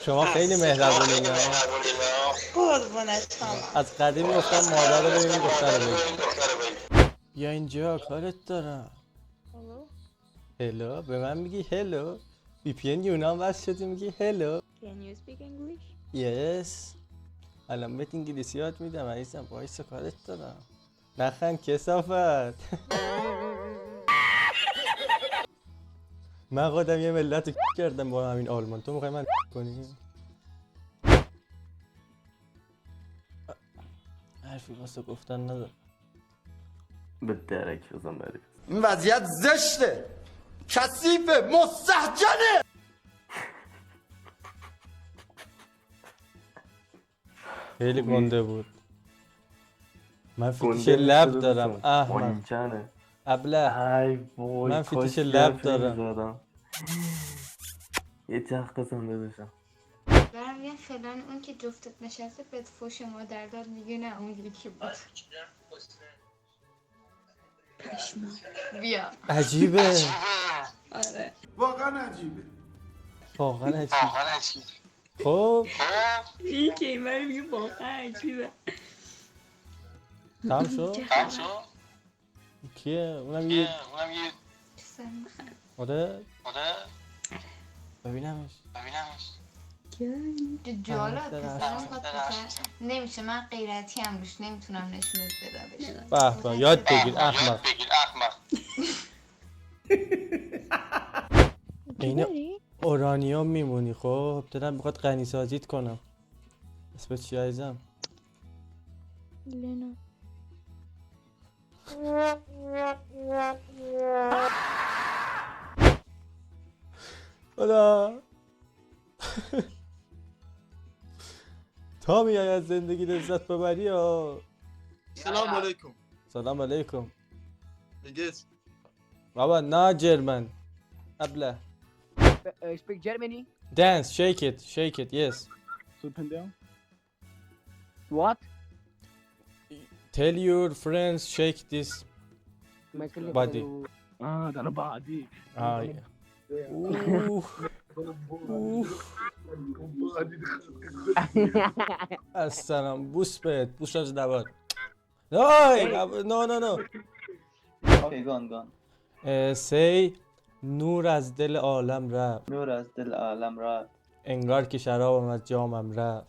شما خیلی مهربونین ها. قربونت شما. از قدیم گفتم مادر رو ببین دختر رو ببین. بیا اینجا کارت دارم. هلو به من میگی هلو؟ وی پی ان یونان وصل شدی میگی هلو؟ Can you speak English? یس. الان بهت انگلیسی یاد میدم عزیزم، وایسا کارت دارم. نخند کثافت. من خودم یه ملت رو کردم با همین آلمان، تو میخوای من کنی؟ حرفی واسه گفتن ندارم. به درک بزن بری. این وضعیت زشته، کثیفه، مستحجنه. خیلی گنده بود. من فیتیش گنده لب نیست، دارم دوستم. احمق. ماهیچنه. ابله. ای وای من کاش فیتیش لب حرفی دارم. می‌زدم. یه جخ بزنده داشتم. دارم میگم فلان اون که جفتت نشسته بهت فوش مادر داد، میگه نه اون یکی بود. پشما. بیا. عجیبه. آره. واقعا عجیبه. واقعا عجیبه. خب این که این باری میگه واقعا عجیبه. تمام شد؟ کیه؟ اونم یه پسر آره؟ ببینمش. جالب پسرم خود پسر نمیشه، من غیرتی هم روش نمیتونم نشونت بدم. به به یاد بگیر احمق. این اورانیوم میمونی. خب دارم میخواد غنی سازیت کنم. اسمت چی عزیزم؟ لینا. خدا. تا میای از زندگی لذت ببری ها. سلام علیکم. سلام علیکم. میگه بابا نه جرمن. ابله. Speak Germany. Dance, shake it, yes. Up and down. What? Tell your friends shake this body. ده بعدي. Ah, yeah. Ooh. Ooh. السلام بوس بهت، بوس از نبات. No. Okay, gone. Say نور از دل عالم رفت، نور از دل عالم رفت. انگار که شرابم از جامم رفت.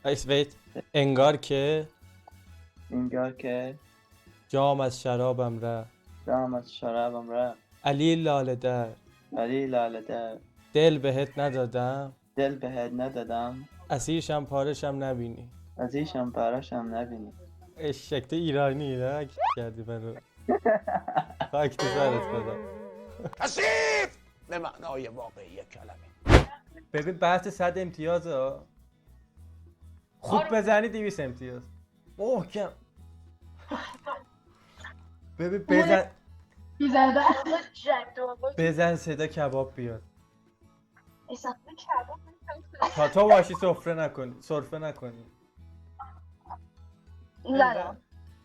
wait. انگار که انگار که جام از شرابم رفت. جام از شرابم رفت. علی لاله در علی لاله در. دل بهت ندادم، دل بهت ندادم. اسیرشم پارشم نبینی. از ایشم پرشم نبینی. اشکت ایرانی نه کردی من رو. خاک تو سرت خدا. کثیف به معنای واقعی کلمه. ببین بحث 100 امتیاز ها. خوب بزنی 200 امتیاز. محکم. ببین بزن صدا کباب بیاد. تا تو باشی سرفه نکنی. زدم.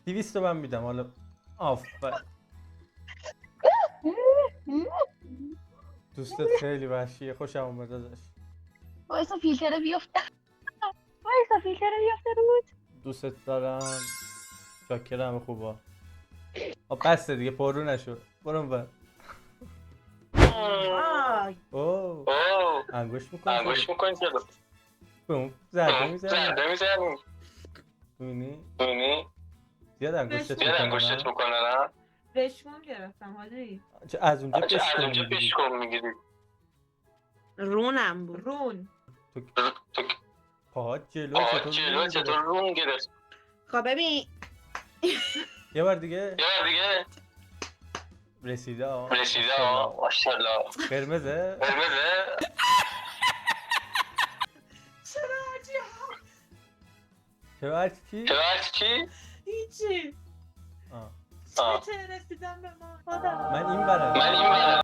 200 من میدم حالا. آفر. دوستت خیلی وحشیه، خوشم اومد ازش. وایسا فیلتره بیفته. بود. دوستت دارم. شاکرم خوبا. بسته دیگه پررو نشو. برو بر. اوه. انگوش میکنی چلو. بوم. زرده میزنی. ببینی؟ زیاد انگوشتت میکنه نه؟ رشمون گرفتم حالی. چه از اونجا پیشکن میگیری؟ رونم بود. رون. تو پاهات جلو چطور رون گرفت؟ خب ببین یه بار دیگه رسیده ماشاءالله. قرمزه؟ چرا هرچی چی؟ هیچی. چه رسیدم به ما. من این برم.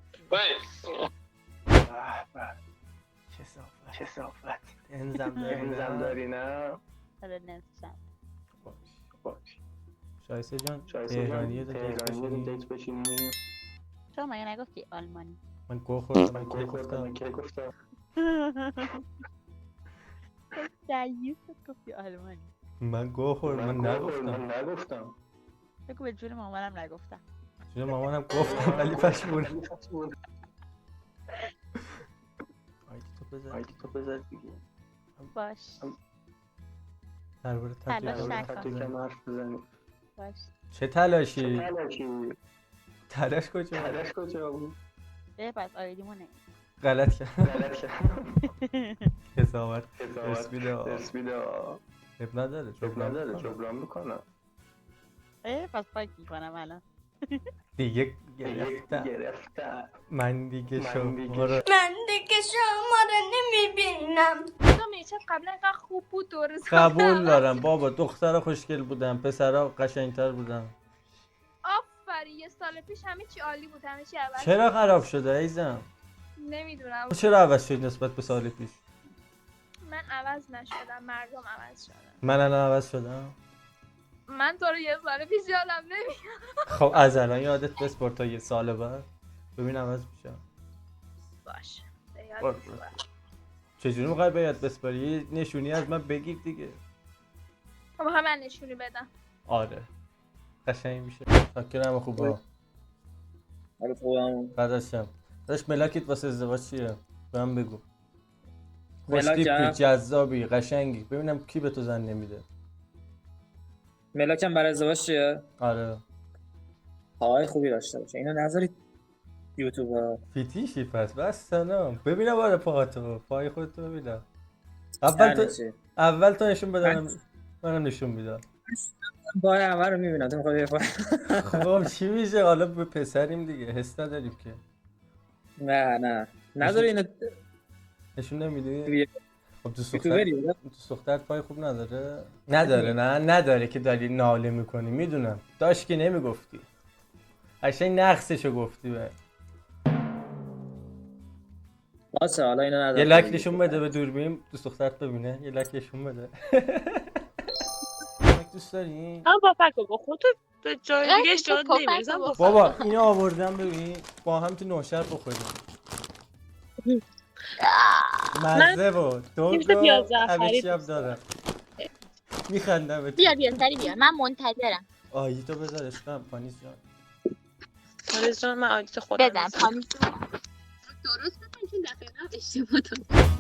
کثافت. انزم داری نه؟ شایسته جان تهرانیه دیت بشینی؟ تو مگه نگفتی آلمانی؟ من گوه خوردم من کی گفتم؟ رئیس گفتی آلمانی. من من نگفتم. بگو به جون مامانم نگفتم. چون مامانم گفتم ولی پشمونم. آیدی تو بذار دیگه. باش. درباره تلاش تبلیغ نکن. حرف بزنیم. باش. چه تلاشی؟ تلاش کجا بود؟ پس آیدیمو نمی. غلط کرد. کساوت. اسمیده. اب نداره. جبران میکنم. پس پاک میکنم الان. دیگه گرفتم. من دیگه شما رو نمیبینم. تو میشه قبلا اینقدر خوب بود دور قبول دارم بابا. دخترها خوشگل بودن، پسرها قشنگتر بودن. آفرین. یه سال پیش همه چی عالی بود، همه چی عوض. چرا خراب شده ایزم؟ نمیدونم. چرا عوض شد نسبت به سال پیش؟ من عوض نشدم، مردم عوض شدن. من الان عوض شدم. من تو رو یه سال پیش یادم نمیاد. خب از الان یادت بسپار تا یه سال بعد ببین عوض میشم. باشه. چجوری میخوای به یاد بسپاری؟ یه نشونی از من بگیر دیگه. خب من نشونی بدم. آره قشنگ میشه. فکرم خوبه. آره خوبم. بعدشم داشت ملاکت واسه ازدواج چیه؟ به من بگو. ملاکم؟ خوشتیپی، جذابی، قشنگی. ببینم کی به تو زن نمیده. ملاکم برای ازدواج چیه؟ آره پاهای خوبی داشته باشه. اینو نذارید یوتیوب ها. فیتیشی پس بس سلام. ببینم آره پاهاتو، پای خودتو ببینم. اول تو نشون بدم. منم نشون میدم. پای اول رو میبینم. تو میخوای پای. خب چی میشه؟ حالا به پسریم دیگه، حس نداریم که. نه نذار اینو نشون نمیدی؟ خب تو یوتیوبری. دختر پای خوب نداره؟ نداره که داری ناله میکنی. میدونم داشت که نمیگفتی. قشنگ نقصشو گفتی به. واسه حالا اینو نداره. یه لک نشون بده به دوربین دوست دخترت ببینه. یه لک نشون بده. دوست داری؟ با فکر خودتو به جای دیگه اشتباه نمی‌ریزم. بابا اینو آوردم ببین با هم تو نوشر بخوریم. مزه بود. تو همه چی هم دارم. میخندم به تو. بیا سری بیا. من منتظرم. آیدی تو بذار عشقم پانیز جان. پانیز جان من آیدی خودم بزن پانیز. درست بزن چون دفعه قبل اشتباه دادم.